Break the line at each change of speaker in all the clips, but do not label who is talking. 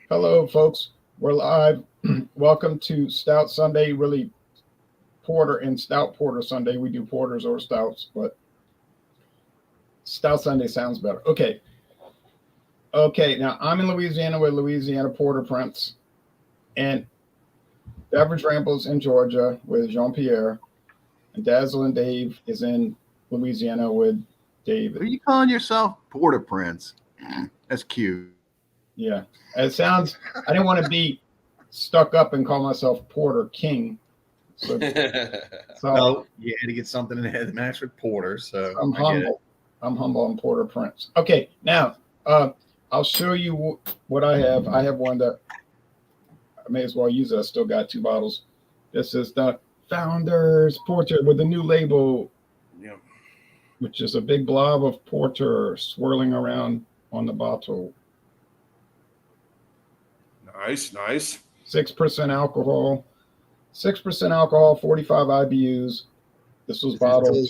Hello, folks. We're live. Welcome to Stout Sunday, really porter and stout porter Sunday. We do porters or stouts, but Stout Sunday sounds better. Okay. Okay. Now I'm in Louisiana with Louisiana Porter Prince, and Beverage Rambles in Georgia with Jean Pierre, and Dazzling Dave is in Louisiana with David.
Are you calling yourself Porter Prince? That's cute.
Yeah. It sounds, I didn't want to be stuck up and call myself Porter King. So
No, you had to get something in the head that matched with Porter. So
I'm humble. I'm humble and Porter Prince. Okay, now I'll show you what I have. I have one that I may as well use it. I still got 2 bottles. This is the Founder's Porter with the new label, which is a big blob of porter swirling around on the bottle.
Nice.
6% alcohol. 6% alcohol, 45 IBUs. This was bottled.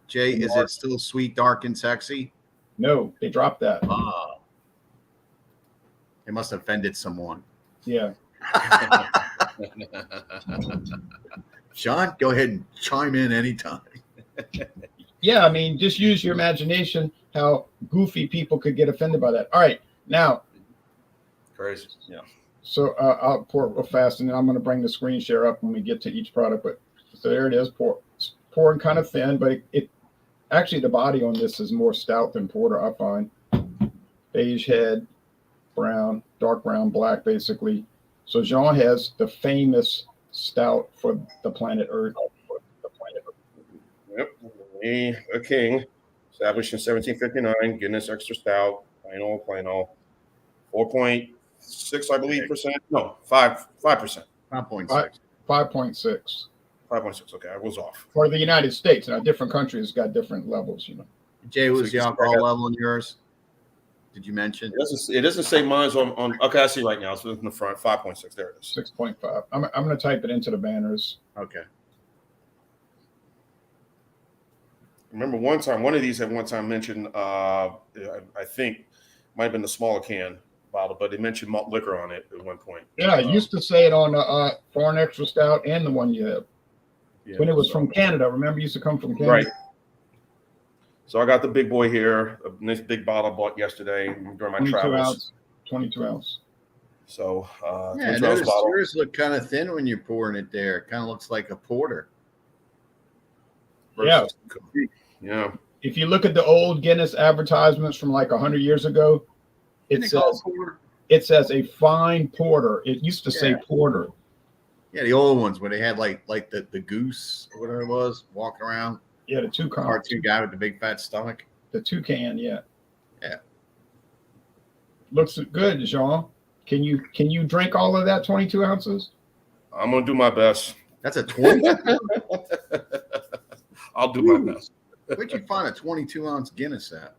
Jay, is it still sweet, dark, and sexy?
No, they dropped that.
It must have offended someone.
Yeah.
Sean, go ahead and chime in anytime.
Yeah, I mean, just use your imagination how goofy people could get offended by that. All right, now.
Crazy. Yeah.
So I'll pour it real fast, and then I'm going to bring the screen share up when we get to each product. But so there it is, pouring kind of thin, but it actually the body on this is more stout than porter, I find. Beige head, brown, dark brown, black, basically. So Jean has the famous stout for the planet Earth.
Yep. A king, established in 1759, Guinness Extra Stout, plain old, 4.6, I believe, percent. No, 5%.
5.6.
5.6.
5.6. Okay, I was off.
For the United States, now different countries got different levels, you know.
Jay, what was the alcohol level in yours? Did you mention?
It doesn't say mine's on. Okay, I see right now. So it's in the front, 5.6. There it is.
6.5. I'm going to type it into the banners.
Okay.
Remember one of these at one time mentioned, I think might have been the smaller can bottle, but they mentioned malt liquor on it at one point.
Yeah, I used to say it on the Foreign Extra Stout and the one you have. Yeah, when it was from Canada. Remember, it used to come from Canada.
Right. So I got the big boy here, a nice big bottle I bought yesterday during my travels.
22 ounce.
So,
yeah, notice yours look kind of thin when you're pouring it there. It kind of looks like a porter.
Yeah.
Yeah.
If you look at the old Guinness advertisements from like 100 years ago, it says a fine porter. It used to say porter.
Yeah, the old ones where they had like the goose or whatever it was walking around.
Yeah, the toucan.
Cartoon guy with the big fat stomach.
The toucan, yeah.
Yeah.
Looks good, Jean. Can you drink all of that 22 ounces?
I'm gonna do my best.
That's a 20.
I'll do my best.
Where'd you find a 22-ounce Guinness at?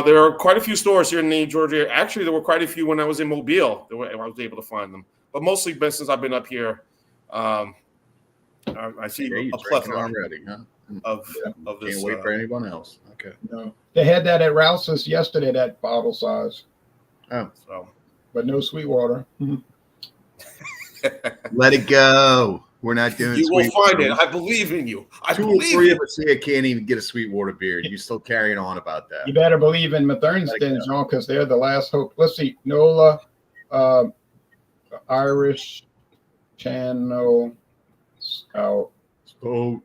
There are quite a few stores here in the Georgia. Actually, there were quite a few when I was in Mobile. I was able to find them, but mostly since I've been up here, I see a plethora
already, huh?
of this.
Can't wait for anyone else. Okay.
No, they had that at Rouse's yesterday. That bottle size.
Oh,
so,
but no Sweetwater.
Let it go. We're not doing.
You will find it. I believe in you.
Two or three of us here can't even get a Sweetwater beer. You still carrying on about that?
You better believe in Mathurnston, Jean, because they're the last hope. Let's see, Nola, Irish Channel Stout, and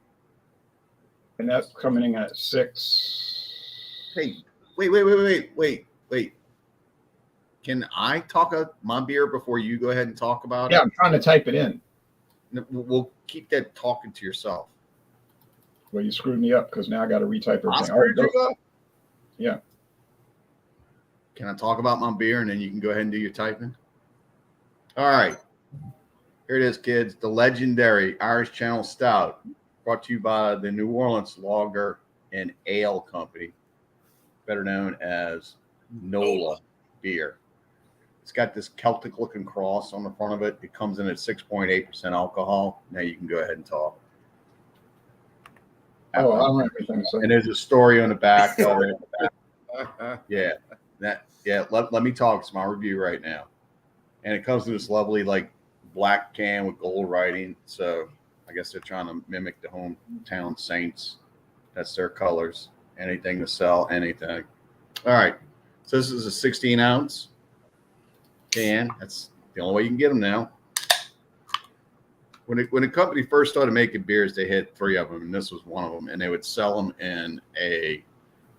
that's coming in at 6.
Hey, wait. Can I talk about my beer before you go ahead and talk about it?
Yeah, I'm trying to type it in.
We'll keep that talking to yourself.
Well, you screwed me up because now I got to retype everything.
Screwed you up?
Yeah.
Can I talk about my beer and then you can go ahead and do your typing? All right. Here it is, kids. The legendary Irish Channel Stout, brought to you by the New Orleans Lager and Ale Company, better known as NOLA beer. It's got this Celtic-looking cross on the front of it. It comes in at 6.8% alcohol. Now you can go ahead and talk.
Oh, I don't have anything to say.
And there's a story on the back of it. Yeah. Let me talk. It's my review right now. And it comes in this lovely like black can with gold writing. So I guess they're trying to mimic the hometown Saints. That's their colors. Anything to sell, anything. All right. So this is a 16 ounce can. That's the only way you can get them now. When the company first started making beers, they had 3 of them, and this was one of them. And they would sell them in a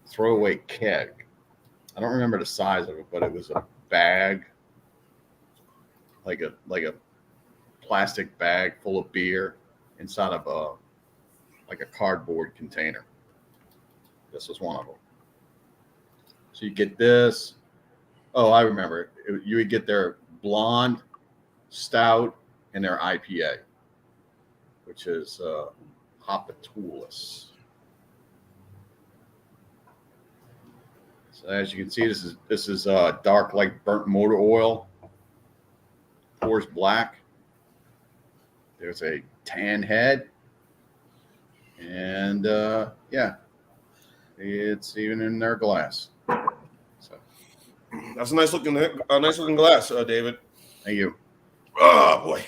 throwaway keg. I don't remember the size of it, but it was a bag, like a plastic bag full of beer inside of a cardboard container. This was one of them. So you get this. Oh, I remember. You would get their blonde, stout, and their IPA, which is Hopatulus. So as you can see, this is dark like burnt motor oil. Pours black. There's a tan head, and yeah, it's even in their glass. So
That's a nice looking glass, David.
thank you.
Oh boy.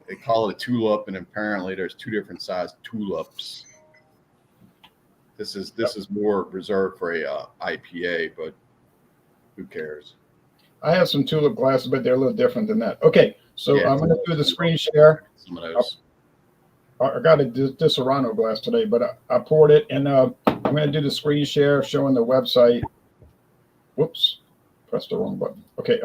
They call it a tulip, and apparently there's 2 different sized tulips. This is more reserved for a IPA, but who cares?
I have some tulip glasses, but they're a little different than that. Okay, so
Yeah,
I'm going to do the screen share.
Some of those.
I got a Disaronno glass today, but I poured it, and I'm going to do the screen share showing the website. Whoops, pressed the wrong button. Okay,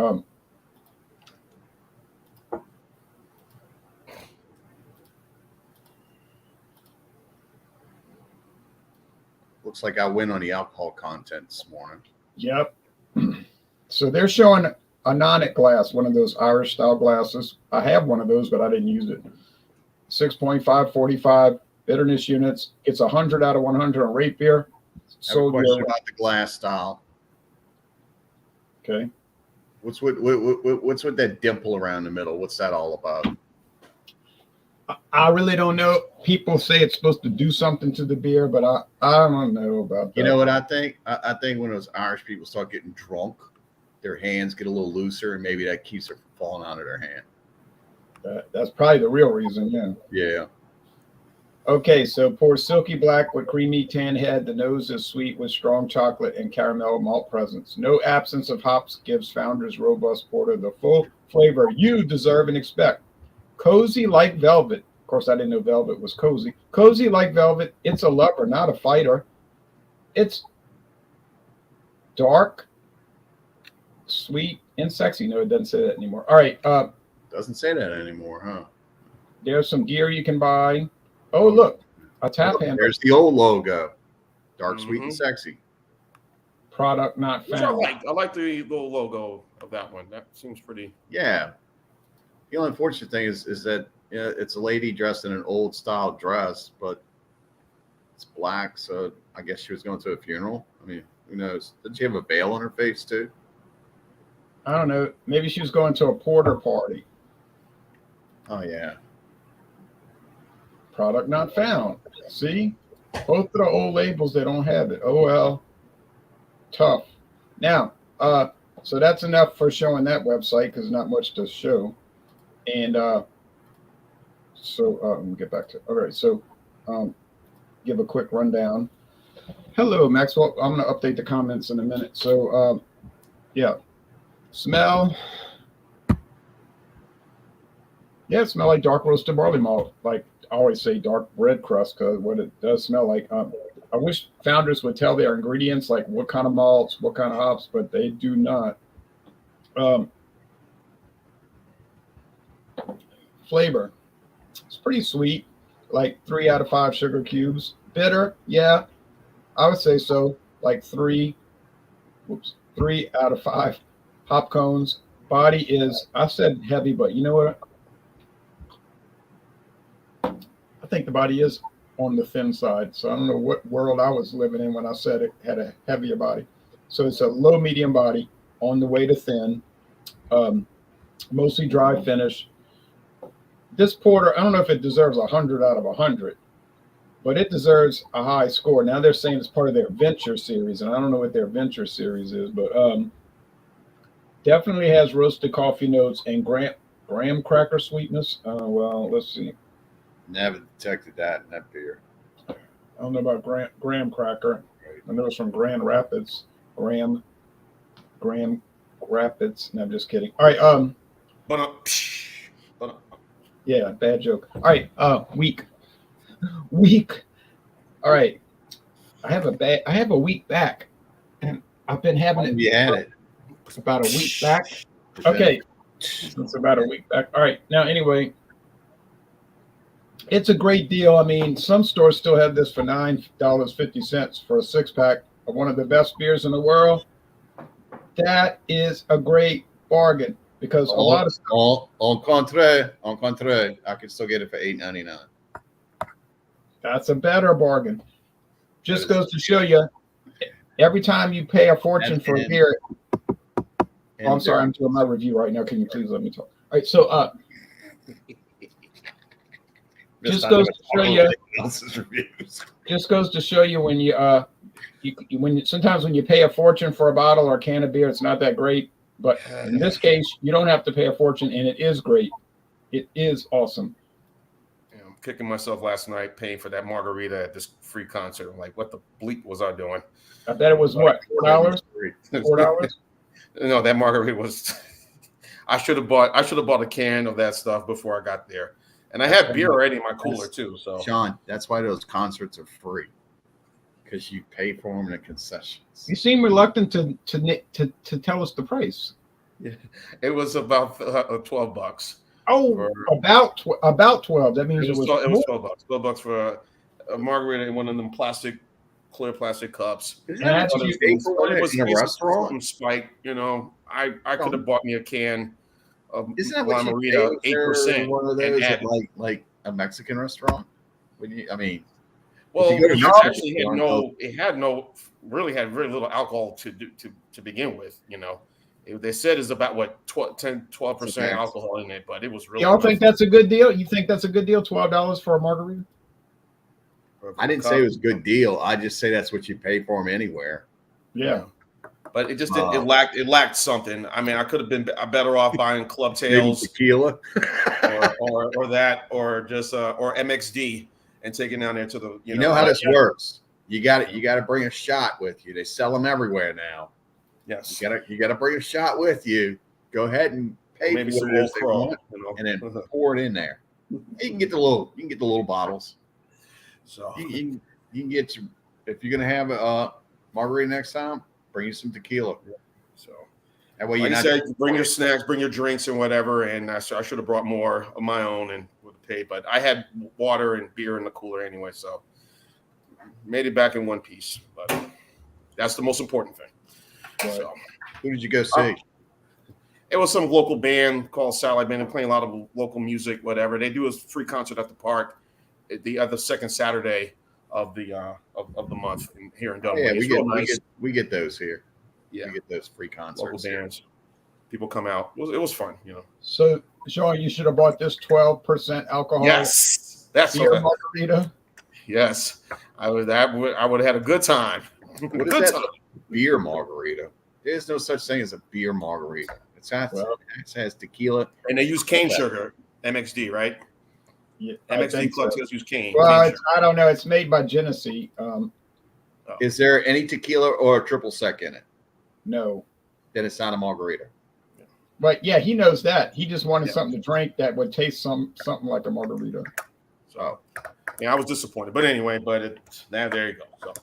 Looks like I win on the alcohol content this morning.
Yep. So they're showing a Nonic glass, one of those Irish style glasses. I have one of those, but I didn't use it. 6.5, 45 bitterness units. It's 100 out of 100 on rate beer.
I have a question about the glass style.
Okay.
What's with that dimple around the middle? What's that all about?
I really don't know. People say it's supposed to do something to the beer, but I don't know about that.
You know what I think? I think when those Irish people start getting drunk, their hands get a little looser, and maybe that keeps it from falling out of their hand.
That's probably the real reason, yeah.
Yeah.
Okay, so pour silky black with creamy tan head. The nose is sweet with strong chocolate and caramel malt presence. No absence of hops gives Founder's robust porter the full flavor you deserve and expect. Cozy like velvet. Of course, I didn't know velvet was cozy. Cozy like velvet. It's a lover, not a fighter. It's dark, sweet, and sexy. No, it doesn't say that anymore. All right.
Doesn't say that anymore, huh?
There's some gear you can buy. Oh, look, a tap handle.
There's the old logo. Dark, sweet, and sexy.
Product not
Which
found.
I like the little logo of that one. That seems pretty.
Yeah. The only unfortunate thing is that it's a lady dressed in an old style dress, but it's black, so I guess she was going to a funeral. I mean, who knows? Did she have a veil on her face too?
I don't know. Maybe she was going to a porter party.
Oh yeah.
Product not found. See? Both of the old labels, they don't have it. Oh well. Tough. Now, so that's enough for showing that website because not much to show. And so let me get back to all right. So give a quick rundown. Hello, Maxwell. I'm going to update the comments in a minute. So yeah, smell. Yeah, it smells like dark roasted barley malt. Like I always say, dark bread crust because what it does smell like. I wish Founders would tell their ingredients, like what kind of malts, what kind of hops, but they do not. Flavor. It's pretty sweet, like 3 out of 5 sugar cubes. Bitter, yeah, I would say so. Like 3 out of 5 hop cones. Body is, I said heavy, but you know what? I think the body is on the thin side. So I don't know what world I was living in when I said it had a heavier body. So it's a low medium body on the way to thin, mostly dry finish. This porter, I don't know if it deserves 100 out of 100, but it deserves a high score. Now they're saying it's part of their venture series, and I don't know what their venture series is, but Definitely has roasted coffee notes and graham cracker sweetness. Well, let's see.
Never detected that in that beer.
I don't know about graham cracker. I know it's from Grand Rapids. Graham Rapids. No, I'm just kidding. All right.
But
Yeah, bad joke. All right. Week. All right. I have a week back, and I've been having it.
You had it.
It's about a week back. Okay. It's about a week back. All right. Now, anyway, it's a great deal. I mean, some stores still have this for $9.50 for a 6-pack of one of the best beers in the world. That is a great bargain because a lot of
on contraire, I can still get it for $8.99.
That's a better bargain. Just goes to show you, every time you pay a fortune for a beer. Oh, I'm sorry, I'm doing my review right now. Can you please let me talk? All right, so just goes to show you. Just goes to show you when sometimes when you pay a fortune for a bottle or a can of beer, it's not that great. But in this case, you don't have to pay a fortune, and it is great. It is awesome.
I'm kicking myself last night paying for that margarita at this free concert. I'm like, what the bleep was I doing?
I bet it was what, $4? $4?
No, that margarita was. I should have bought a can of that stuff before I got there, and I had beer already in my cooler too. So,
Sean, that's why those concerts are free, because you pay for them in the concessions.
You seem reluctant to tell us the price.
Yeah, it was about $12.
Oh, about 12. That means
it was $12. $12 for a margarita in one of them clear plastic cups.
Isn't that what you pay for it in a restaurant?
Spike, I could have bought me a can of
Isn't that what
margarita,
you pay
8%.
one of those at like a Mexican restaurant?
Well, it had very little alcohol to begin with. They said it's about 12% alcohol in it, but it was really.
Y'all think that's a good deal? You think that's a good deal? $12 for a margarita?
I didn't say it was a good deal. I just say that's what you pay for them anywhere.
Yeah.
But it just didn't. It lacked something. I mean, I could have been better off buying Club Tails,
tequila,
or that, or just or MXD, and taking down there to the.
You know how this works. You got to bring a shot with you. They sell them everywhere now.
Yes.
You got to bring a shot with you. Go ahead and pay
maybe
for
some
it
Old Crow,
and then pour it in there. You can get the little bottles.
So
you can get some, if you're gonna have a margarita next time, bring you some tequila.
So
that way,
like you said, bring your snacks, bring your drinks and whatever. And I should have brought more of my own and would have paid, but I had water and beer in the cooler anyway, so made it back in one piece. But that's the most important thing.
Right. So, who did you go see?
It was some local band called Satellite Band. They're playing a lot of local music, whatever. They do a free concert at the park. The other second Saturday of the month here in Dublin.
Yeah, we get those here.
Yeah,
we get those free concerts.
Local bands, people come out. It was fun,
So, Sean, you should have bought this 12% alcohol.
Yes, that's
beer margarita.
Yes, I would have had a good time.
Beer margarita. There's no such thing as a beer margarita. It has tequila,
and they use cane sugar. MXD, right?
Yeah,
MXD Club Tails use cane.
Well, I don't know. It's made by Genesee.
Is there any tequila or a triple sec in it?
No.
Then it's not a margarita.
But yeah, he knows that. He just wanted something to drink that would taste something like a margarita.
So, yeah, I was disappointed. But anyway, there you go. So,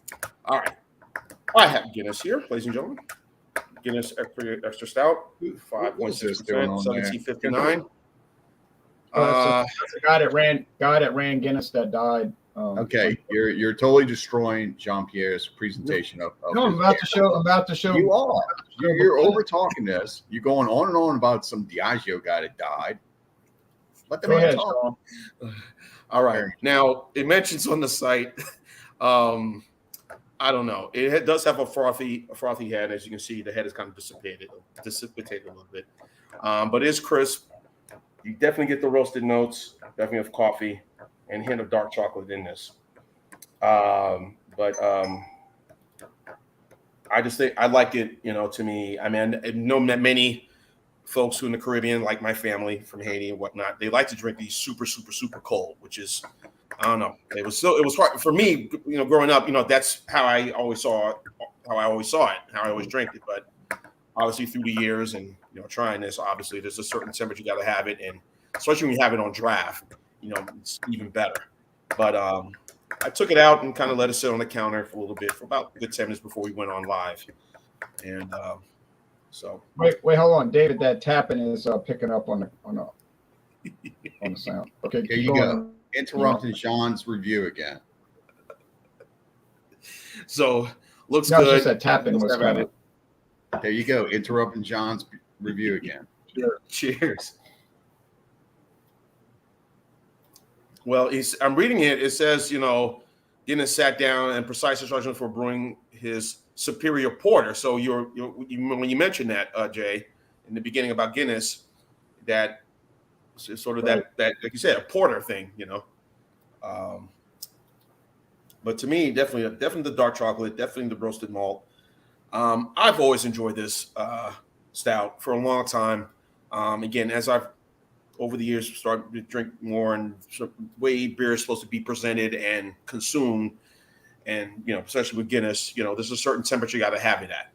all right. I have Guinness here, ladies and gentlemen. Guinness extra stout, 5.6%, 1759.
That's a guy that ran Guinness that died.
Okay, you're totally destroying Jean-Pierre's presentation of
no, I'm about to show.
You are. You're over talking this. You're going on and on about some Diageo guy that died. Let the man talk.
All right. Now it mentions on the site. I don't know. It does have a frothy head. As you can see, the head is kind of dissipated a little bit, but it's crisp. You definitely get the roasted notes, definitely of coffee, and a hint of dark chocolate in this. But I just think I like it. To me, I mean, I know that many folks who in the Caribbean, like my family from Haiti and whatnot, they like to drink these super, super, super cold, which is, I don't know. It was hard for me, growing up. That's how I always saw it, how I always drank it. But obviously through the years and trying this, obviously there's a certain temperature you got to have it, and especially when you have it on draft, it's even better. But I took it out and kind of let it sit on the counter for a little bit for about a good 10 minutes before we went on live, and so
wait, hold on, David. That tapping is picking up on the sound. Okay,
Here you go. Interrupting Sean's review again.
So looks
no,
good.
Just that tapping was kind of.
There you go. Interrupting John's review again.
Cheers. Well, I'm reading it. It says, Guinness sat down and precise instructions for brewing his superior porter. So when you mentioned that, Jay, in the beginning about Guinness, that sort of
right.
that like you said, a porter thing, But to me, definitely the dark chocolate, definitely the roasted malt. I've always enjoyed this stout for a long time. Again, as I've over the years started to drink more and way beer is supposed to be presented and consumed, and especially with Guinness, there's a certain temperature you got to have it at.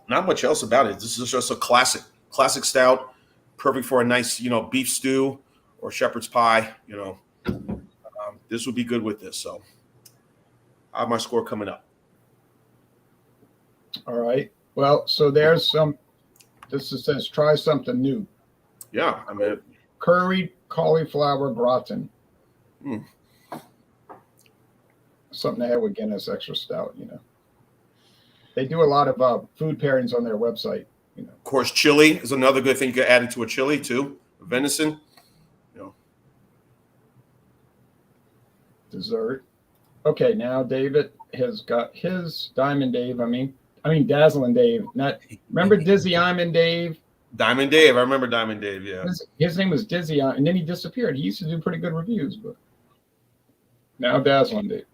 Not much else about it. This is just a classic stout, perfect for a nice beef stew or shepherd's pie. This would be good with this. So I have my score coming up.
All right. Well, so there's some. This says try something new.
Yeah, I mean,
curried cauliflower gratin. Something to have with Guinness Extra Stout. They do a lot of food pairings on their website.
Of course, chili is another good thing. You could add it to a chili too. Venison.
Dessert. Okay, now David has got his Diamond Dave. I mean Dazzling Dave. Not remember Dizzy Diamond Dave?
Diamond Dave. I remember Diamond Dave, yeah.
His name was Dizzy, and then he disappeared. He used to do pretty good reviews, but now Dazzling Dave.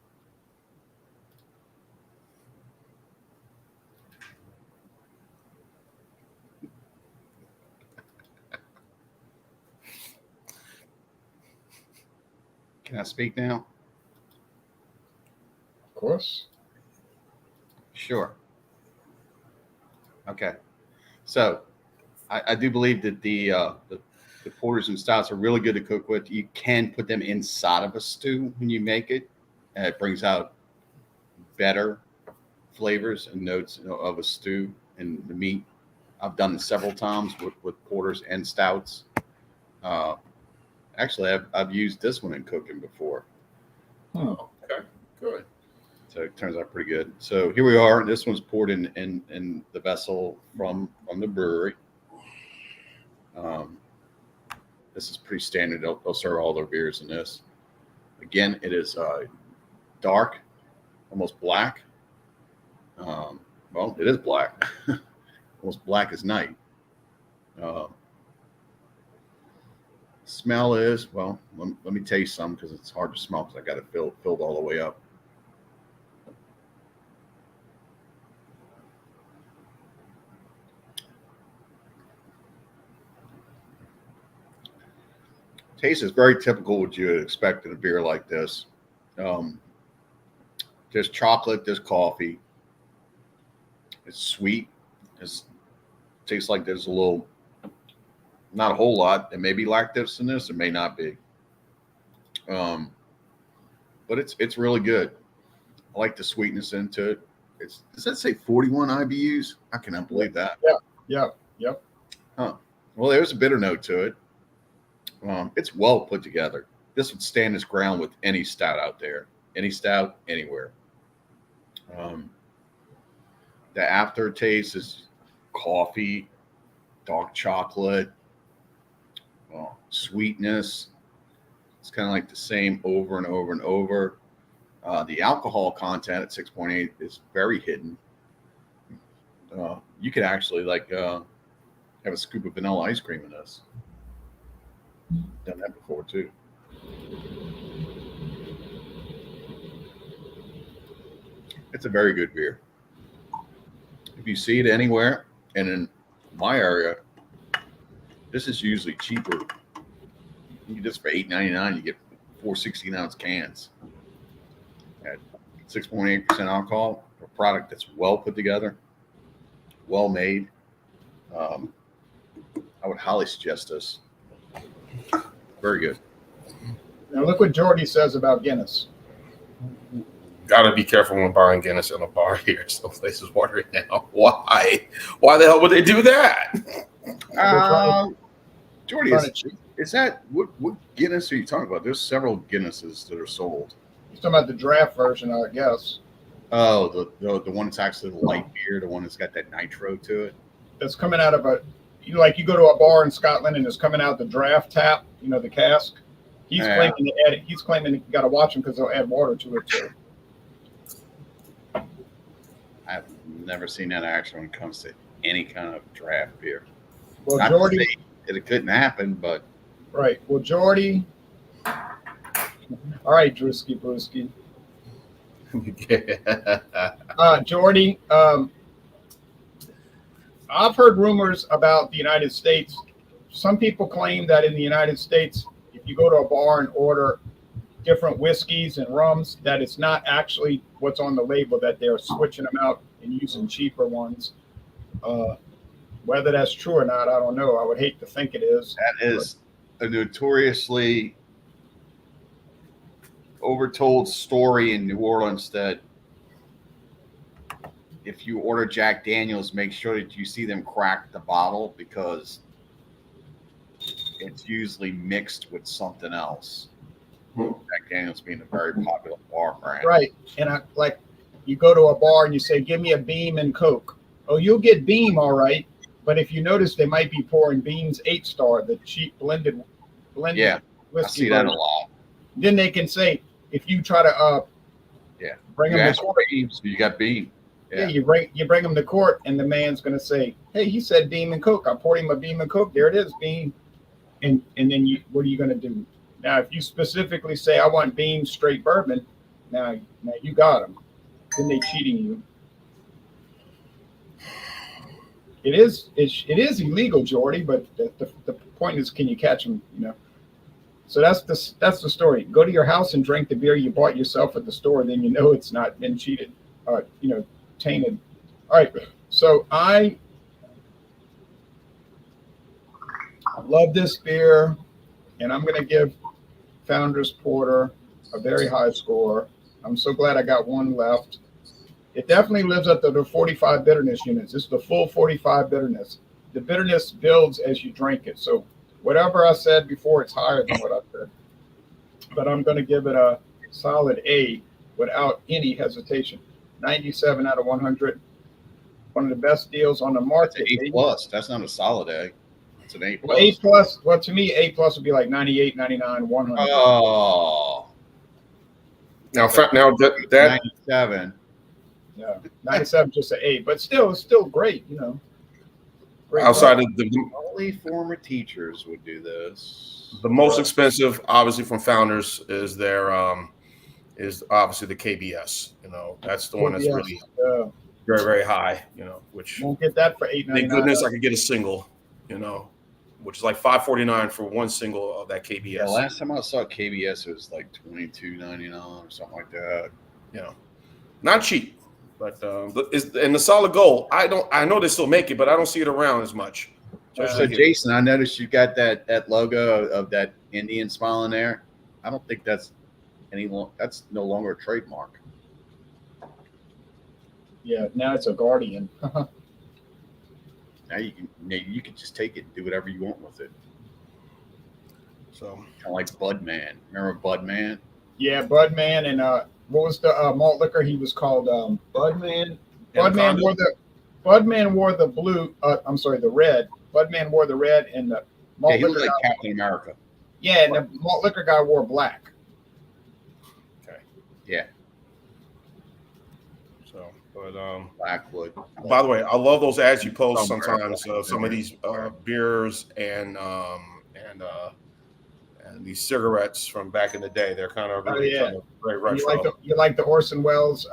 Can I speak now?
Of course.
Sure. Okay. So I do believe that the porters and stouts are really good to cook with. You can put them inside of a stew when you make it. And it brings out better flavors and notes of a stew and the meat. I've done it several times with porters and stouts. Actually, I've used this one in cooking before.
Oh, okay. Good.
So it turns out pretty good. So here we are. This one's poured in the vessel from the brewery. This is pretty standard. They'll serve all their beers in this. Again, it is dark, almost black. Well, it is black, almost black as night. Smell is, well, let me taste some because it's hard to smell because I got it filled all the way up. Taste is very typical what you would expect in a beer like this. There's chocolate, there's coffee. It's sweet. It tastes like there's a little, not a whole lot. There may be lactose in this, there may not be. But it's really good. I like the sweetness into it. Does that say 41 IBUs? I cannot believe that.
Yep.
Huh. Well, there's a bitter note to it. It's well put together. This would stand its ground with any stout out there, any stout anywhere. The aftertaste is coffee, dark chocolate, sweetness. It's kind of like the same over and over and over. The alcohol content at 6.8 is very hidden. You could actually have a scoop of vanilla ice cream in this. Done that before too. It's a very good beer. if you see it anywhere, and in my area, this is usually cheaper. You get this for $8.99. You get 4 16-ounce cans at 6.8% alcohol. A product that's well put together, well made. I would highly suggest this. Very good.
Now look what Jordy says about Guinness.
Gotta be careful when buying Guinness in a bar here. Some places watering now. Why? Why the hell would they do that?
Jordy, is that what Guinness are you talking about? There's several Guinnesses that are sold.
He's talking about the draft version, I guess.
Oh, the one that's actually the light beer, the one that's got that nitro to it.
That's coming out of you go to a bar in Scotland and it's coming out the draft tap, the cask. He's claiming you got to watch them because they'll add water to it too.
I've never seen that action when it comes to any kind of draft beer.
Well,
Not
Jordy,
to say that it couldn't happen, but
right. Well, Jordy. All right, Drewski Brewski. Jordy, I've heard rumors about the United States. Some people claim that in the United States, if you go to a bar and order different whiskeys and rums, that it's not actually what's on the label, that they're switching them out and using cheaper ones. Whether that's true or not, I don't know. I would hate to think it is.
that is a notoriously overtold story in New Orleans that if you order Jack Daniels, make sure that you see them crack the bottle because it's usually mixed with something else. Jack Daniels being a very popular bar brand.
Right. And you go to a bar and you say, give me a Beam and Coke. Oh, you'll get Beam, all right. But if you notice, they might be pouring Beam's 8-star, the cheap blended
Yeah,
whiskey.
I see that a lot.
Then they can say, if you try to bring
You
them
ask
to
for
court,
Beam, so you got Beam.
yeah, you bring them to court, and the man's going to say, hey, he said Beam and Coke. I poured him a Beam and Coke. There it is, Beam. And then what are you going to do? Now, if you specifically say, I want Beam straight bourbon, now you got them. Then they cheating you. It is illegal, Jordy, but the point is, can you catch them? So that's the story. Go to your house and drink the beer you bought yourself at the store, then it's not been cheated, tainted. All right. So I love this beer, and I'm going to give Founders Porter a very high score. I'm so glad I got one left. It definitely lives up to the 45 bitterness units. It's the full 45 bitterness. The bitterness builds as you drink it. So whatever I said before, it's higher than what I said. But I'm going to give it a solid A without any hesitation. 97 out of 100. One of the best deals on the market.
That's an A+. That's not a solid A. It's an A+.
Well, A+. Well, to me, A+ would be like 98, 99, 100.
Oh.
Now that
97.
Yeah, 97 just an A, but still great, Great
outside
product.
of the
Only former teachers would do this.
The most expensive, obviously, from Founders is their is obviously the KBS. That's the one that's really very, very high. Which
Won't get that for $8.99.
thank goodness I could get a single. Which is like $5.49 for one single of that KBS.
Yeah, last time I saw KBS, it was like $22.99 or something like that.
Not cheap, but and the solid gold. I know they still make it, but I don't see it around as much.
So Jason, I noticed you got that logo of that Indian smile in there. I don't think that's that's no longer a trademark.
Yeah, now it's a Guardian.
Now you can just take it and do whatever you want with it.
So
kind of like Budman. Remember Budman?
Yeah, Budman, and what was the malt liquor? He was called Budman. Budman wore the blue. I'm sorry, the red. Budman wore the red, and the malt
he
liquor
looked like
guy,
Captain America.
Yeah, and the malt liquor guy wore black.
okay,
Yeah,
so but
Blackwood.
by the way, I love those ads you post
Somewhere.
sometimes of some of these beers and these cigarettes from back in the day. They're kind of really kind of very retro.
You like the Orson Welles?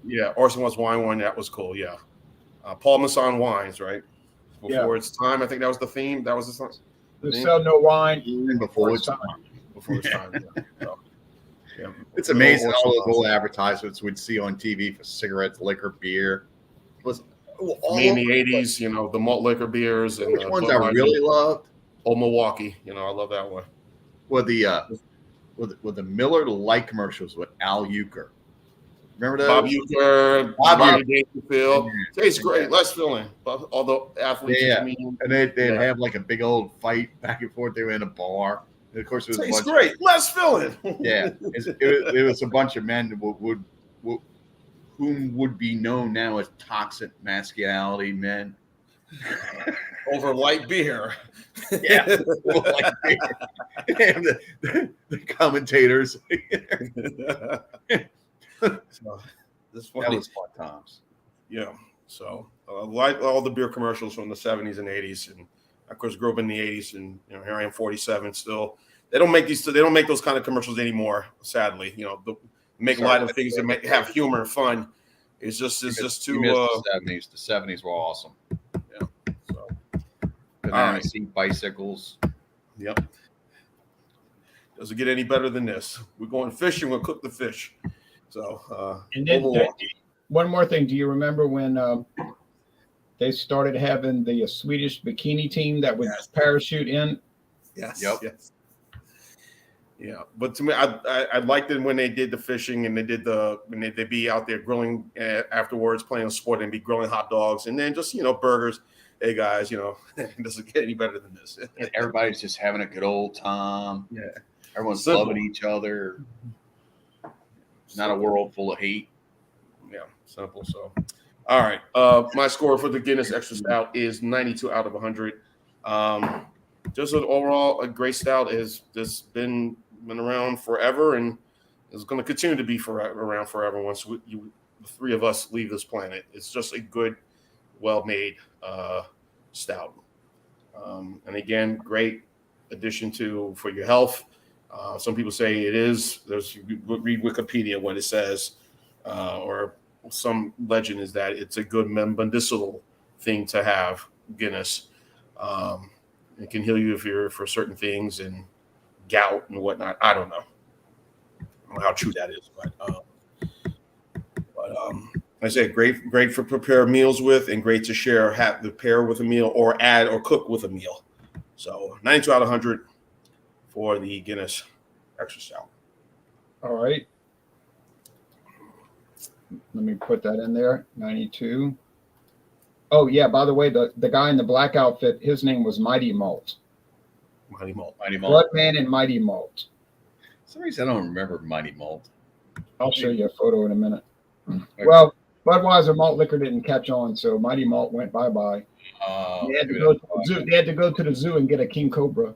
Yeah, Orson Welles wine one. That was cool. Yeah. Paul Masson wines, right? Before
Yeah.
its time. I think that was the theme. That was the song.
We sell no wine
Before it's
time.
Before its time. Yeah. So, yeah.
It's amazing
Little
all those
orchard
old advertisements we'd see on TV for cigarettes, liquor, beer. Was all
me in
over
the
the place.
'80s, you know, the malt liquor beers and
Which
the
ones I
Budweiser,
really loved
Old Milwaukee. You know, I love that one.
were the Miller Lite commercials with Al Euchre. Remember those?
Bob Euchre,
Bob
Rodney Dangerfield. Tastes
Yeah.
great. Less filling. But all the athletes
Yeah.
is mean.
And they'd
Yeah.
have like a big old fight back and forth. They were in a bar. And of course, it was a
Tastes
bunch
great. Less filling.
Yeah, it was a bunch of men whom would be known now as toxic masculinity men.
Over light beer.
Yeah, like and the commentators.
So, this
That was fun times.
Yeah. So, like all the beer commercials from the 70s and 80s, and of course, grew up in the 80s, and you know, here I am, 47 still. They don't make those kind of commercials anymore. Sadly, you know, make a lot of things that have humor and fun. It's just too.
The 70s. The 70s were awesome.
Yeah. So,
Banana
right.
seat bicycles.
Yep. Doesn't get any better than this. We're going fishing. We'll cook the fish. So,
And then one more thing. Do you remember when they started having the Swedish bikini team that would parachute in?
Yes.
Yep.
Yes. Yeah, but to me, I liked it when they did the fishing and they did they'd be out there grilling afterwards, playing a sport and be grilling hot dogs and then just, you know, burgers. Hey guys, you know, it doesn't get any better than this.
And everybody's just having a good old time.
Yeah,
Everyone's
Simple.
loving each other. Not a world full of hate.
Yeah, simple. So, all right. My score for the Guinness Extra Stout is 92 out of 100. Just an overall a great stout has just been around forever and is going to continue to be around forever once the three of us leave this planet. It's just a good, well-made stout. And again, great addition for your health. Some people say it is. Read Wikipedia what it says, or some legend is that it's a good medicinal thing to have, Guinness. It can heal you if you're for certain things and gout and whatnot. I don't know how true that is, but I say great for prepare meals with, and great to share, have to pair with a meal or add or cook with a meal. So 92 out of 100 for the Guinness Extra Stout.
All right. Let me put that in there. 92. Oh yeah. By the way, the guy in the black outfit, his name was Mighty Malt.
Mighty Malt.
Bloodman and Mighty Malt.
For some reason, I don't remember Mighty Malt.
I'll show you a photo in a minute.
Okay.
Well, Budweiser malt liquor didn't catch on, so Mighty Malt went bye-bye. They had to go to the zoo. They had to go to the zoo and get a king cobra.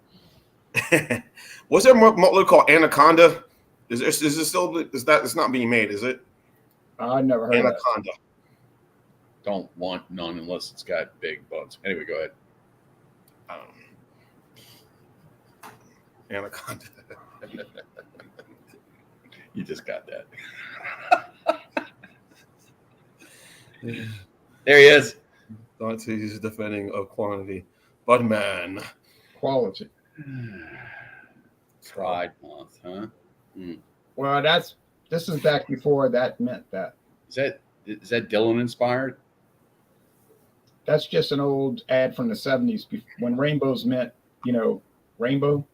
Was there malt liquor called Anaconda? Is it still? Is that? It's not being made, is it?
I never heard of that.
Anaconda.
Don't want none unless it's got big buds. Anyway, go ahead.
Anaconda.
You just got that. There he is.
He's defending a quantity. Budman.
Quality.
Pride Month, huh? Mm.
Well, this is back before that meant that.
Is that Dylan inspired?
That's just an old ad from the 70s when rainbows meant, you know, rainbow.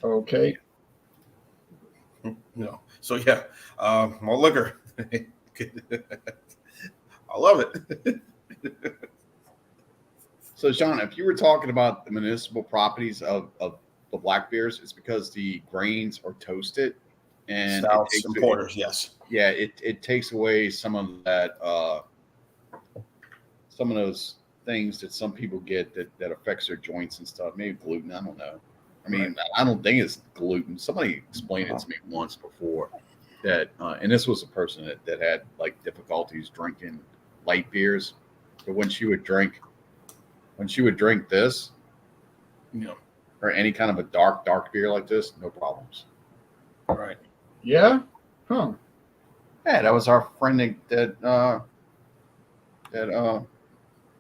Okay.
No. So yeah, malt liquor. I love it.
So, Sean, if you were talking about the municipal properties of the black beers, it's because the grains are toasted and
Stouts and porters, yes.
Yeah, it takes away some of that, some of those things that some people get that affects their joints and stuff. Maybe gluten, I don't know. I mean, right. I don't think it's gluten. Somebody explained it to me once before that, and this was a person that had like difficulties drinking light beers, but when she would drink this,
yeah,
or any kind of a dark beer like this, no problems.
All right.
Yeah? Huh.
Yeah, that was our friend that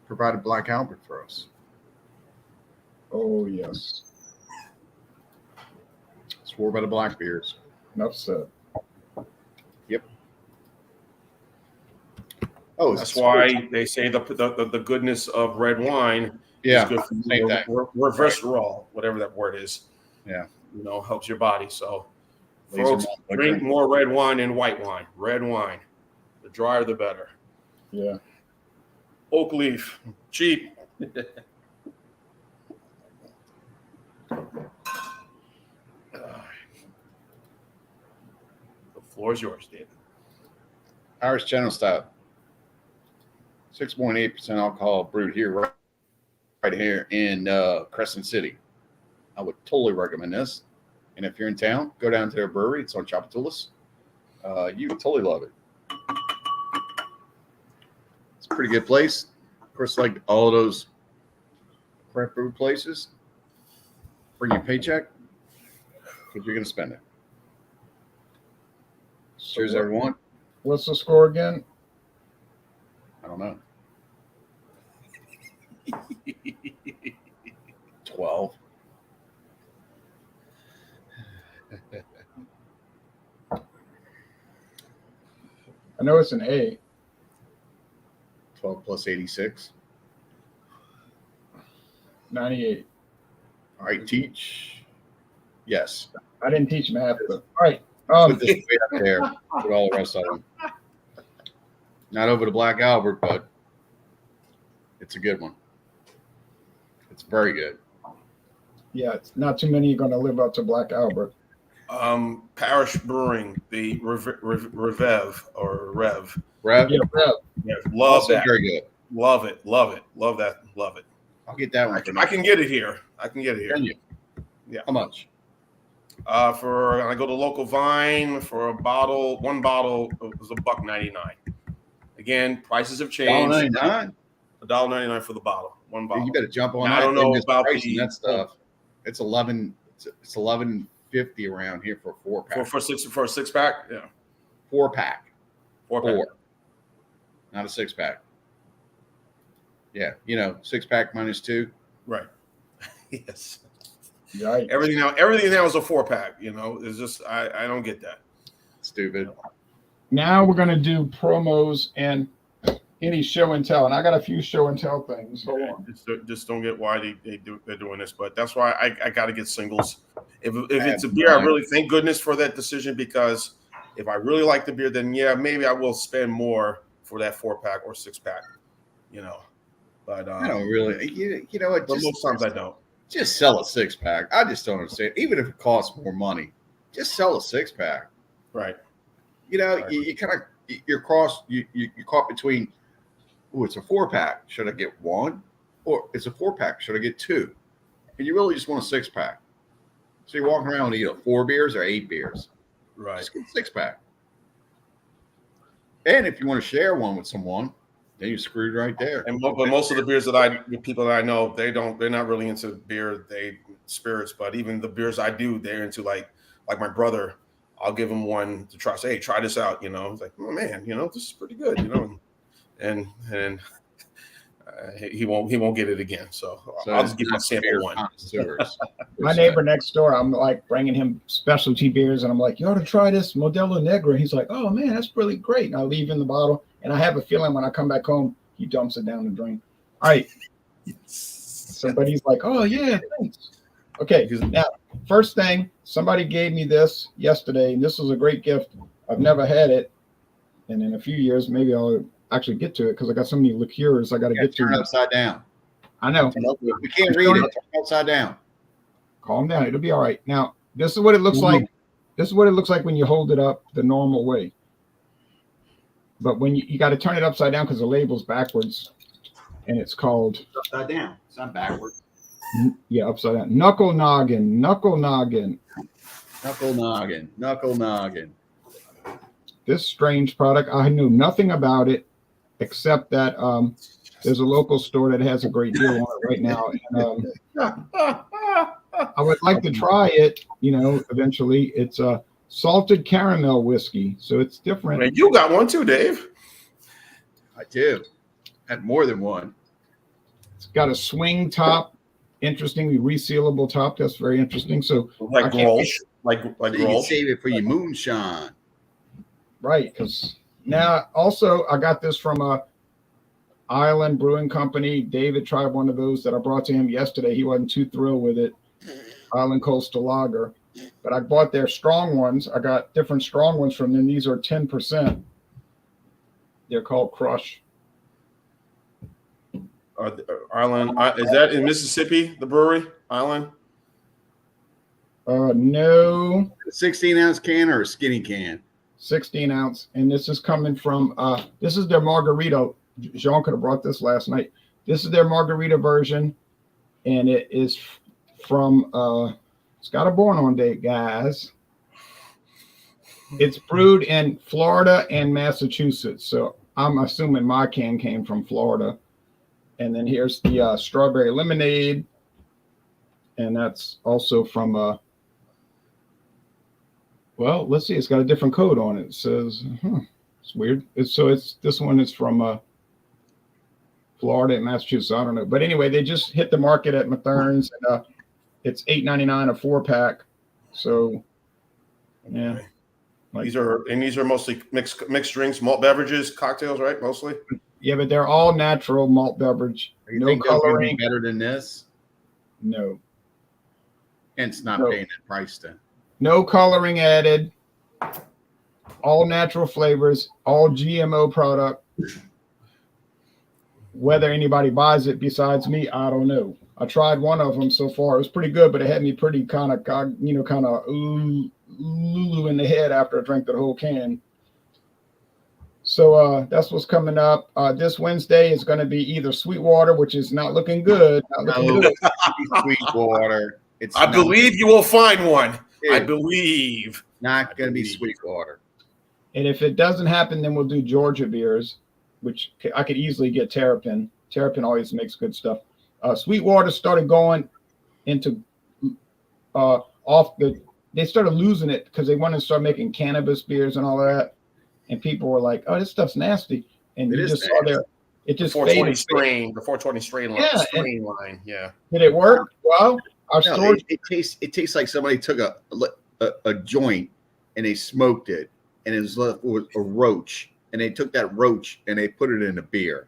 provided Black Albert for us.
Oh, yes.
Swore by the black beers.
Enough said.
Yep. Oh,
That's why they say the goodness of red wine is good for
same thing.
resveratrol, whatever that word is.
Yeah.
You know, helps your body. So
Laser
folks,
malt
drink
liquor.
more red wine than white wine. Red wine. The drier the better.
Yeah.
Oak leaf. Cheap. The floor is yours, David.
Irish Channel Stout. 6.8% alcohol brewed here, right here in Crescent City. I would totally recommend this. And if you're in town, go down to their brewery. It's on Chapatulas. You would totally love it. It's a pretty good place. Of course, like all of those craft brew places, bring your paycheck because you're going to spend it.
So
Cheers, everyone.
What's the score again?
I don't know. 12.
I know it's an A.
12 plus 86.
98.
All right, teach. Yes.
I didn't teach math, but all right.
Put this way up there with all the rest of them. Not over the Black Albert, but it's a good one. It's very good.
Yeah, it's not too many are going to live up to Black Albert.
Parish Brewing, the Rev or Rev.
Rev?
Yeah, Rev.
Yeah, love
Also
that.
very good.
Love it. Love it. Love that. Love it.
I'll get that one.
I can get it here. I can get it here.
Can you?
Yeah.
How much?
For I go to local Vine for a bottle. One bottle was $1.99. Again, prices have changed.
$1.99?
$1.99 for the bottle. One bottle.
You better jump on
Now,
that.
I don't know
Just
about
pricing
the
that stuff. It's $11.50 around here for a 4-pack.
for a six pack. Yeah,
4-pack.
four.
Not a 6-pack. Yeah, 6-pack minus 2.
Right. Yes.
Right.
Everything now is a 4-pack. It's just I don't get that.
Stupid.
Now we're going to do promos and any show and tell. And I got a few show and tell things. Hold on.
Just don't get why they're doing this, but that's why I got to get singles. If it's a beer, I really thank goodness for that decision, because if I really like the beer, then yeah, maybe I will spend more for that 4-pack or 6-pack. But
I don't really. You know what?
But most times I don't.
Just sell a 6-pack. I just don't understand. Even if it costs more money, just sell a 6-pack.
Right.
You kind of you're caught between. Oh, it's a 4-pack. Should I get one? Or it's a 4-pack. Should I get 2? And you really just want a 6-pack. So you're walking around with either 4 beers or 8 beers.
Right.
Just get a 6-pack. And if you want to share one with someone, then you're screwed right there.
But most of the beers the people that I know, they're not really into beer, spirits. But even the beers I do, they're into like my brother. I'll give him one to try. Say, hey, try this out. It's like, oh man, this is pretty good. And he won't get it again. So I'll just give him a sample one.
My neighbor next door, I'm like bringing him specialty beers, and I'm like, you ought to try this Modelo Negra. He's like, oh man, that's really great. And I leave in the bottle, and I have a feeling when I come back home, he dumps it down the drain. All right. Somebody's like, oh yeah, thanks. Okay, now first thing, somebody gave me this yesterday, and this was a great gift. I've never had it, and in a few years, maybe I'll actually get to it because I got so many liqueurs I got to get to.
Turn it upside down.
I know.
We can't read it. Turn it upside down.
Calm down. It'll be all right. Now, this is what it looks like. This is what it looks like when you hold it up the normal way. But when you got to turn it upside down because the label's backwards, and it's called
upside down. It's not backwards.
Yeah, upside down. Knuckle noggin. This strange product, I knew nothing about it except that there's a local store that has a great deal on it right now. And, I would like to try it, eventually. It's a salted caramel whiskey, so it's different.
Man, you got one too, Dave.
I do. Had more than one.
It's got a swing top, interestingly resealable top. That's very interesting. So
like Grolsch, like
so you can save it for your moonshine.
Right, because now also I got this from a Island Brewing Company. David tried one of those that I brought to him yesterday. He wasn't too thrilled with it. Island Coastal Lager. But I bought their strong ones. I got different strong ones from them. These are 10%. They're called Crush.
Island, is that in Mississippi, the brewery? Island?
No.
A 16-ounce can or a skinny can?
16 ounce. And this is coming from, this is their margarita. Jean could have brought this last night. This is their margarita version. And it is from, it's got a born on date, guys. It's brewed in Florida and Massachusetts. So I'm assuming my can came from Florida. And then here's the strawberry lemonade. And that's also from, well, let's see. It's got a different code on it. It says, it's weird. This one is from Florida and Massachusetts. I don't know. But anyway, they just hit the market at Mathern's. And, it's $8.99 a 4-pack. So, yeah.
Like, these are mostly mixed drinks, malt beverages, cocktails, right? Mostly.
Yeah, but they're all natural malt beverage. No coloring.
Better than this?
No.
And it's not paying that price then.
No coloring added. All natural flavors. All GMO product. Whether anybody buys it besides me, I don't know. I tried one of them so far. It was pretty good, but it had me pretty kind of lulu in the head after I drank the whole can. So that's what's coming up. This Wednesday is going to be either Sweetwater, which is not looking good.
Sweetwater.
I believe you will find one. I believe.
Not going to be Sweetwater.
And if it doesn't happen, then we'll do Georgia beers, which I could easily get Terrapin. Terrapin always makes good stuff. Sweetwater started going into they started losing it because they wanted to start making cannabis beers and all that. And people were like, "Oh, this stuff's nasty." And you just saw there, it just
420 strain, the 420 strain line. line. Yeah.
Did it work? Well,
it tastes like somebody took a joint and they smoked it, and it was left with a roach, and they took that roach and they put it in a beer.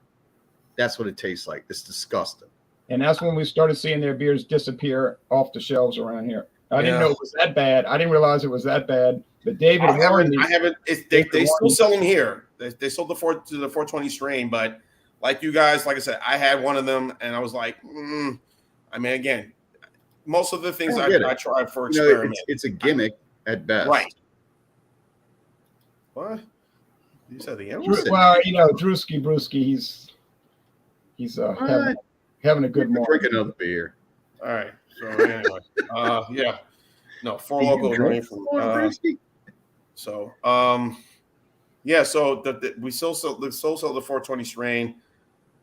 That's what it tastes like. It's disgusting.
And that's when we started seeing their beers disappear off the shelves around here. I didn't know it was that bad. I didn't realize it was that bad. But David warned me.
They still sell them here. They sold the 420 strain, but like you guys, like I said, I had one of them, and I was like, I mean, again, most of the things I tried for experiment.
It's a gimmick at best.
Right. What? You said the end?
Well, Drewski Brewski, he's having a good morning.
Drink another beer.
All right. So anyway, yeah. No, Four Loko drink from so yeah, so we still sell the 420 strain.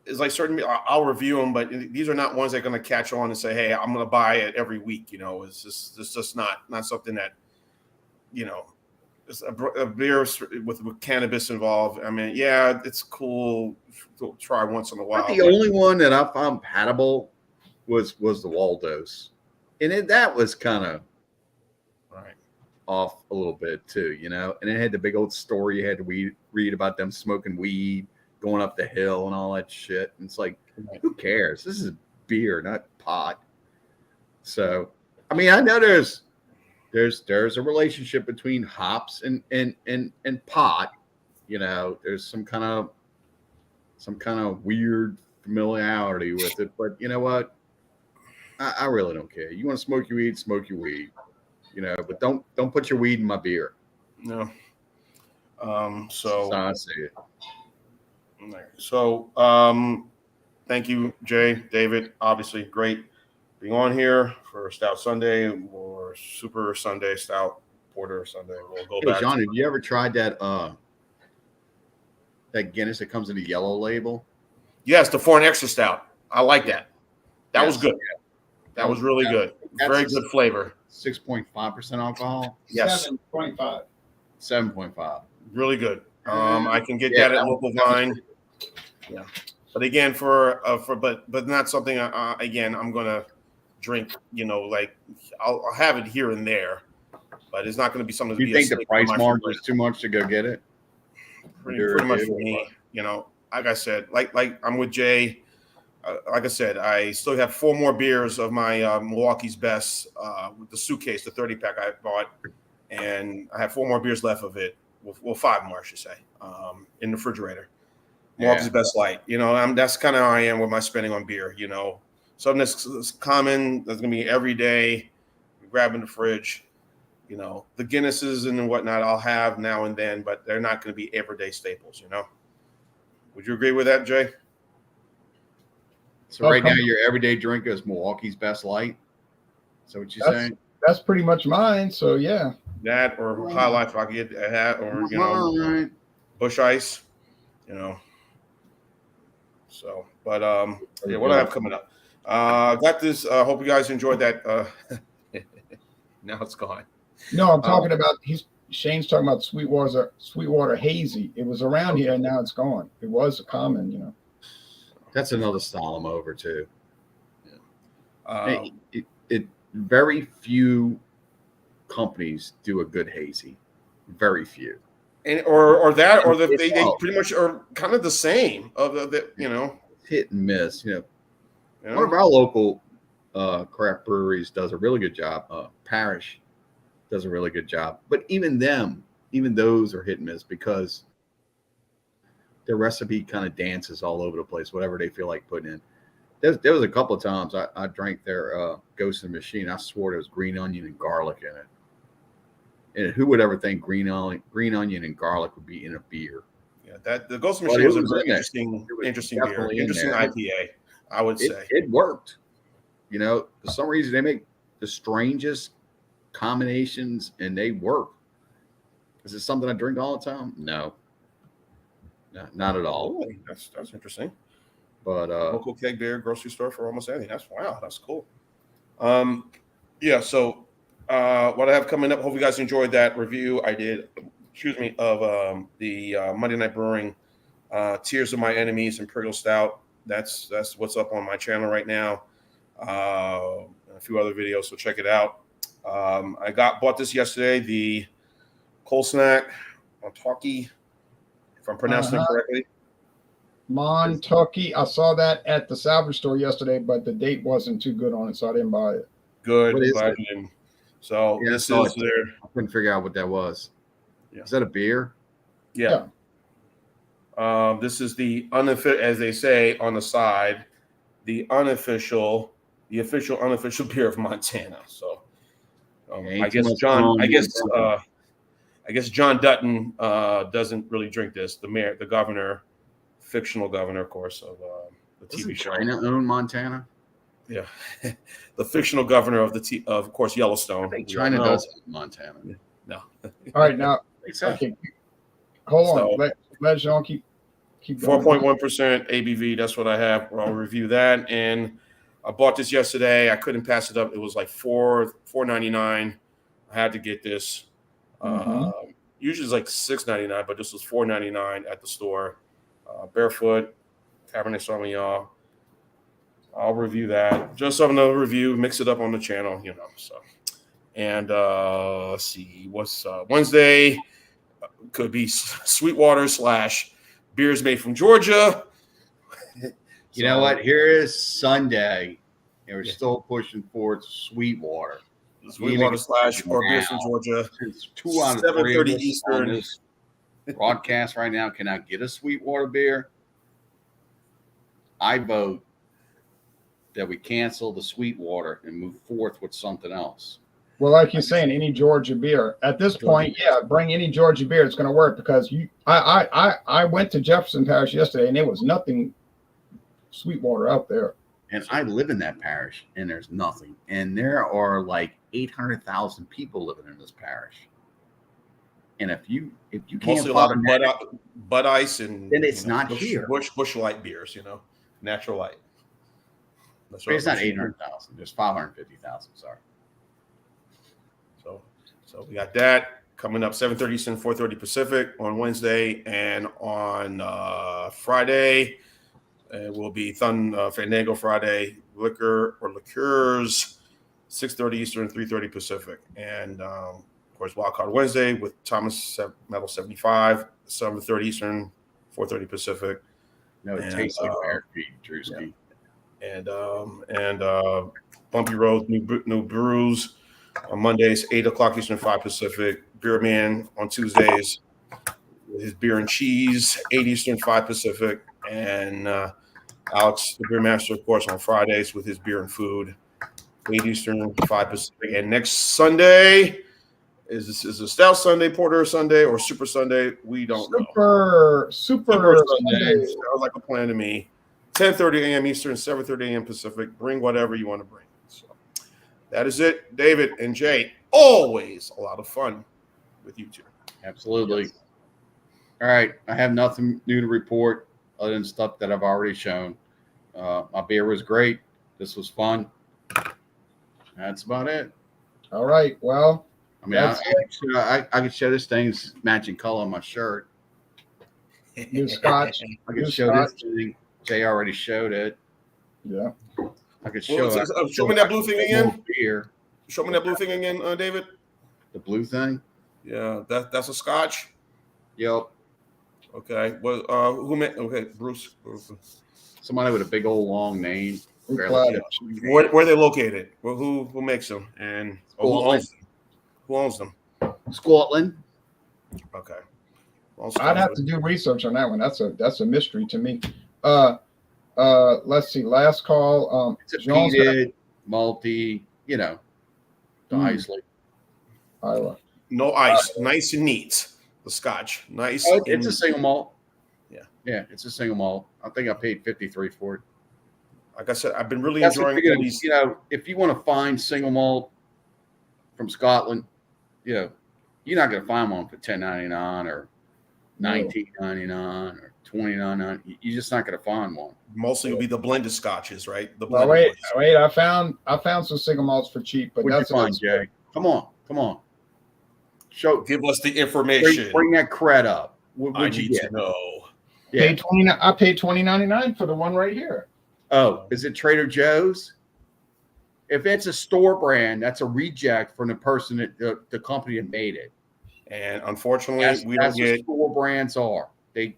Is like certain, I'll review them, but these are not ones that are going to catch on and say, "Hey, I'm going to buy it every week." It's just not something that, it's a beer with cannabis involved. I mean, yeah, it's cool to try once in a while.
The only one that I found palatable was the Waldo's, and that was kind of off a little bit too, and it had the big old story you had to read about them smoking weed, going up the hill and all that shit. And it's like, who cares? This is beer, not pot. So, I mean, I know there's a relationship between hops and pot. There's some kind of weird familiarity with it. But you know what? I really don't care. You want to smoke your weed, smoke your weed. But don't put your weed in my beer.
No.
So I see it.
So, thank you, Jay, David. Obviously, great being on here for Stout Sunday or Super Sunday, Stout Porter Sunday. We'll go back.
John, have you ever tried that Guinness that comes in the yellow label?
Yes, the Foreign Extra Stout. I like that. That was good. That was really good. Very good flavor.
6.5% alcohol.
Yes.
7.5.
7.5.
Really good. I can get that at local vine. Yeah, but again, but not something. Again, I'm gonna drink. Like I'll have it here and there, but it's not going to be something.
You think the price margin is too much to go get it?
Pretty much for me. Like I said, like I'm with Jay. Like I said, I still have 4 more beers of my Milwaukee's Best with the suitcase, the 30-pack I bought, and I have 4 more beers left of it. Well, 5 more, I should say, in the refrigerator. Milwaukee's Best Light. That's kind of how I am with my spending on beer. Something that's common, that's gonna be every day. Grab in the fridge. The Guinnesses and whatnot I'll have now and then, but they're not going to be everyday staples. Would you agree with that, Jay?
So right now, your everyday drink is Milwaukee's Best Light. Is that what you're saying?
That's pretty much mine. So yeah,
that or High Life if I could get that, or
Right.
Bush Ice. So, but yeah, what do I have coming up? Got this. Hope you guys enjoyed that. Now it's gone.
No, I'm talking about Shane's talking about Sweetwater Hazy. It was around here and now it's gone. It was common,
That's another style I'm over too. Very few companies do a good hazy. Very few.
And or they pretty much are kind of the same of the.
Hit and miss. One of our local craft breweries does a really good job. Parish does a really good job, but even those are hit and miss because their recipe kind of dances all over the place, whatever they feel like putting in. There was a couple of times I drank their Ghost in the Machine. I swore there was green onion and garlic in it. And who would ever think green onion and garlic would be in a beer?
Yeah, that the Ghost in the Machine was a very interesting beer, interesting IPA. I would say
it worked. For some reason they make the strangest combinations and they work. Is it something I drink all the time? No, not at all.
Really? That's interesting.
But
local keg beer, grocery store for almost anything. That's cool. Yeah. So what I have coming up. Hope you guys enjoyed that review I did. Of the Monday Night Brewing Tears of My Enemies Imperial Stout. That's what's up on my channel right now. A few other videos, so check it out. I bought this yesterday, the Cold Snack Montucky, if I'm pronouncing it correctly.
Montucky. I saw that at the salvage store yesterday, but the date wasn't too good on it, so I didn't buy it.
Good.
What is
glad you didn't. So this is their.
I couldn't figure out what that was.
Yeah.
Is that a beer?
Yeah. This is the unofficial, as they say on the side, the official unofficial beer of Montana. So I guess John Dutton doesn't really drink this. The mayor, the governor, fictional governor, of course, of the TV show.
China own Montana?
Yeah, the fictional governor of of course Yellowstone.
I think China does own Montana.
No.
All right, now. Okay. Hold on. Let Sean keep
4.1% ABV. That's what I have. I'll review that. And I bought this yesterday. I couldn't pass it up. It was like $4.99. I had to get this. Usually it's like $6.99, but this was $4.99 at the store. Barefoot Cabernet Sauvignon. I'll review that. Just another review. Mix it up on the channel, So, and let's see. What's Wednesday? Could be Sweetwater / beers made from Georgia.
You know what? Here is Sunday, and we're still pushing forward Sweetwater.
Sweetwater / or beers from Georgia.
It's 2 out of 3
7:30 Eastern.
on this broadcast right now. Can I get a Sweetwater beer? I vote that we cancel the Sweetwater and move forth with something else.
Well, like you're saying, any Georgia beer at this point, bring any Georgia beer. It's going to work because I went to Jefferson Parish yesterday and there was nothing Sweetwater out there.
And I live in that parish and there's nothing. And there are like 800,000 people living in this parish. And if you can't
mostly a lot of Bud Ice and
then it's not here.
Bush Light beers, natural light. That's
It's not
right.
800,000. There's 550,000. Sorry.
So we got that coming up 7:30 Eastern, 4:30 Pacific on Wednesday, and on Friday it will be Fandango Friday, liquor or liqueurs, 6:30 Eastern, 3:30 Pacific, and of course Wild Card Wednesday with Thomas Metal 75, 7:30 Eastern, 4:30 Pacific.
No, it tastes like bear feet, Drewski.
And Bumpy Road, New Brews on Mondays, 8 o'clock Eastern, 5 Pacific. Beer Man on Tuesdays with his beer and cheese, 8 Eastern, 5 Pacific. And Alex, the Beer Master, of course, on Fridays with his beer and food, 8 Eastern, 5 Pacific. And next Sunday is a Stout Sunday, Porter Sunday, or Super Sunday. We don't know.
Super Sunday.
Sounds like a plan to me. 10:30 a.m. Eastern, 7:30 a.m. Pacific. Bring whatever you want to bring. So that is it. David and Jay, always a lot of fun with you two.
Absolutely. Yes. All right. I have nothing new to report other than stuff that I've already shown. My beer was great. This was fun. That's about it.
All right. Well,
I mean, I could show this thing's matching color on my shirt.
New scotch.
I could show this thing. Jay already showed it.
Yeah.
I could show it.
Show me that blue thing again.
Beer.
Show me that blue thing again, David.
The blue thing?
Yeah, that's a scotch.
Yep.
Okay. Well, who made? Okay, Bruce.
Somebody with a big old long name.
Where are they located? Well, who makes them? And who owns them?
Scotland.
Okay.
I'd have to do research on that one. That's a mystery to me. Let's see. Last call.
It's a peated, malty, the Isley.
Iowa.
No ice. Nice and neat. The scotch. Nice.
Oh, it's a single malt.
Yeah.
Yeah, it's a single malt. I think I paid $53 for it.
Like I said, I've been really enjoying these.
If you want to find single malt from Scotland, you're not going to find one for $10.99 or $19.99 or $29.99. You're just not going to find one.
Mostly it'll be the blended scotches, right?
Wait. I found some single malts for cheap, but
What'd you find, Jay? Come on.
Give us the information.
Bring that cred up.
I need to know.
Yeah. I paid $20.99 for the one right here.
Oh, is it Trader Joe's? If it's a store brand, that's a reject from the person the company that made it.
And unfortunately, we don't get
store brands are. They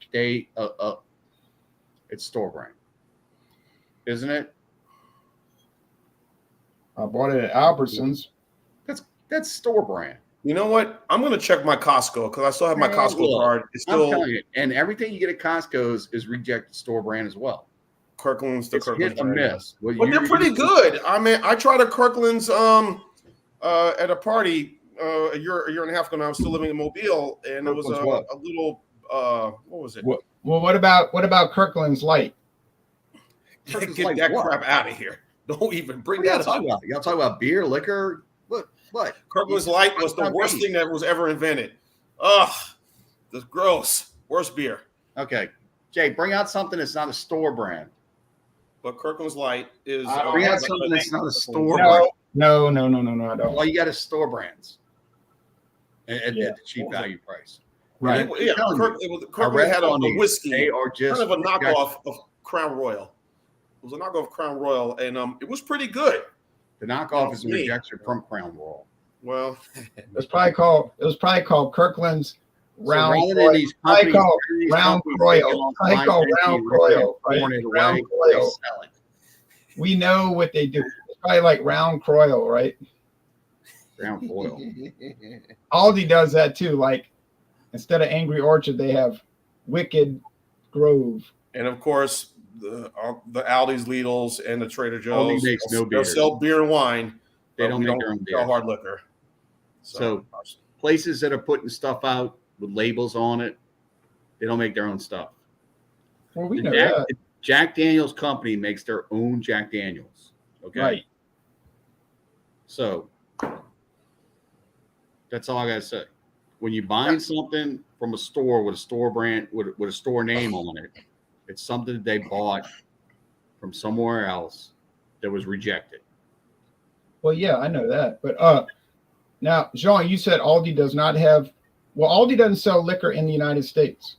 it's store brand, isn't it?
I bought it at Albertsons.
That's store brand.
You know what? I'm gonna check my Costco because I still have my Costco card. It's still,
I'm telling you, and everything you get at Costco is rejected store brand as well.
Kirkland's the Kirkland's
hit or miss.
But they're pretty good. I mean, I tried a Kirkland's at a party a year and a half ago. Now I was still living in Mobile, and it was a little what was it?
Well, what about Kirkland's Light?
Get that crap out of here! Don't even bring that up.
Y'all talk about beer, liquor. What?
Kirkland's Light was the worst thing that was ever invented. Ugh, that's gross. Worst beer.
Okay, Jay, bring out something that's not a store brand.
But Kirkland's Light is.
Bring out something that's not a store brand.
No, I don't.
Well, you got to store brands at the cheap value price.
Right.
Yeah, Kirkland had a whiskey.
They are just
kind of a knockoff of Crown Royal. It was a knockoff of Crown Royal, and it was pretty good.
The knockoff is a rejection from Crown Royal.
Well,
it was probably called Kirkland's Round Royal. Round Royal. We know what they do. It's probably like Round Royal, right?
Round Royal.
Aldi does that too. Like instead of Angry Orchard, they have Wicked Grove.
And of course, the Aldi's, Lidl's, and the Trader Joe's.
Aldi makes no beer.
They'll sell beer and wine.
They don't make their own beer.
Hard liquor.
So places that are putting stuff out with labels on it, they don't make their own stuff.
Well, we know that.
Jack Daniel's company makes their own Jack Daniel's. Okay.
Right.
So that's all I gotta say. When you're buying something from a store with a store brand with a store name on it, it's something that they bought from somewhere else that was rejected.
Well, yeah, I know that. But now, Jean, you said Aldi does not have. Well, Aldi doesn't sell liquor in the United States.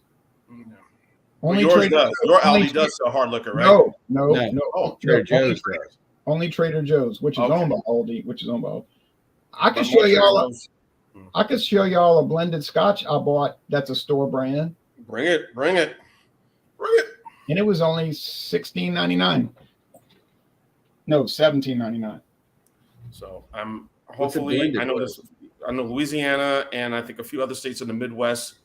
Well,
Only
yours
Trader,
does. Your
only
Aldi does sell hard liquor, right?
No.
Oh, Trader Joe's does.
Only Trader Joe's, which is
Okay.
owned by Aldi, which is owned by Aldi. I
But
can
more
show
Trader
y'all.
Joe's-
I could show y'all a blended Scotch I bought. That's a store brand,
Bring it.
and it was only $16.99. No, $17.99.
So I'm
What's it
hopefully
blended
I know
with?
this. I know Louisiana and I think a few other states in the Midwest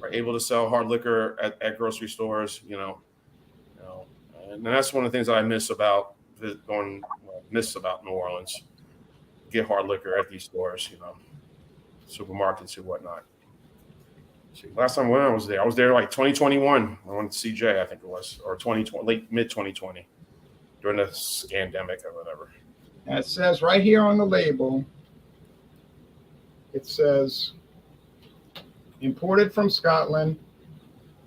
are able to sell hard liquor at grocery stores. And that's one of the things that I miss about New Orleans. Get hard liquor at these stores, supermarkets and whatnot. See, last time when I was there like 2021. I went to CJ, I think it was, or 2020, mid 2020, during the scandemic or whatever.
And it says right here on the label. It says imported from Scotland.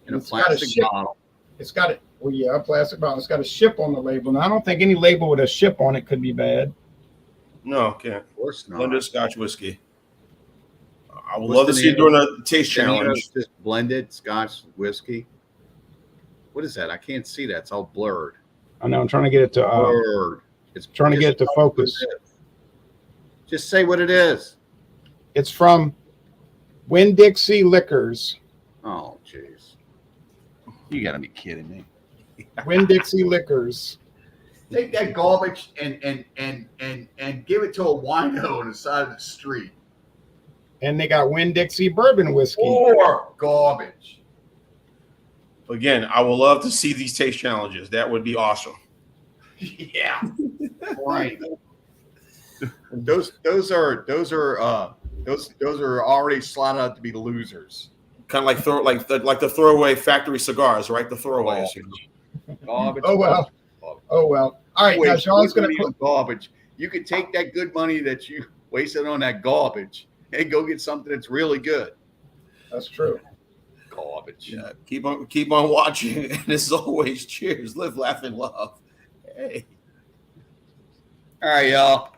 In a
It's got a
plastic
ship.
bottle.
It's got it. Well, yeah, a plastic bottle. It's got a ship on the label. Now, I don't think any label with a ship on it could be bad.
No, can't.
Of course not.
Blended Scotch whiskey. I would
What's
love to
the
see it
name
during a taste
Any of
challenge.
those just blended Scotch whiskey. What is that? I can't see that. It's all blurred.
I know. I'm trying to get it to.
Blurred. It's
Trying to
just
get it to
tell me what
focus.
it is. Just say what it is.
It's from Winn-Dixie Liquors.
Oh, jeez. You got to be kidding me.
Winn-Dixie Liquors.
Take that garbage and give it to a wino on the side of the street.
And they got Winn-Dixie Bourbon Whiskey.
Or garbage.
Again, I would love to see these taste challenges. That would be awesome.
Yeah. Right. Those are already slotted out to be losers.
Kind of like the throwaway factory cigars, right? The throwaways.
Garbage.
Oh, well. Oh, well. All right. Now, Sean's going to.
Garbage. You could take that good money that you wasted on that garbage and go get something that's really good.
That's true.
Garbage.
Yeah. Keep on watching. And as always, cheers. Live, laugh, and love. Hey.
All right, y'all.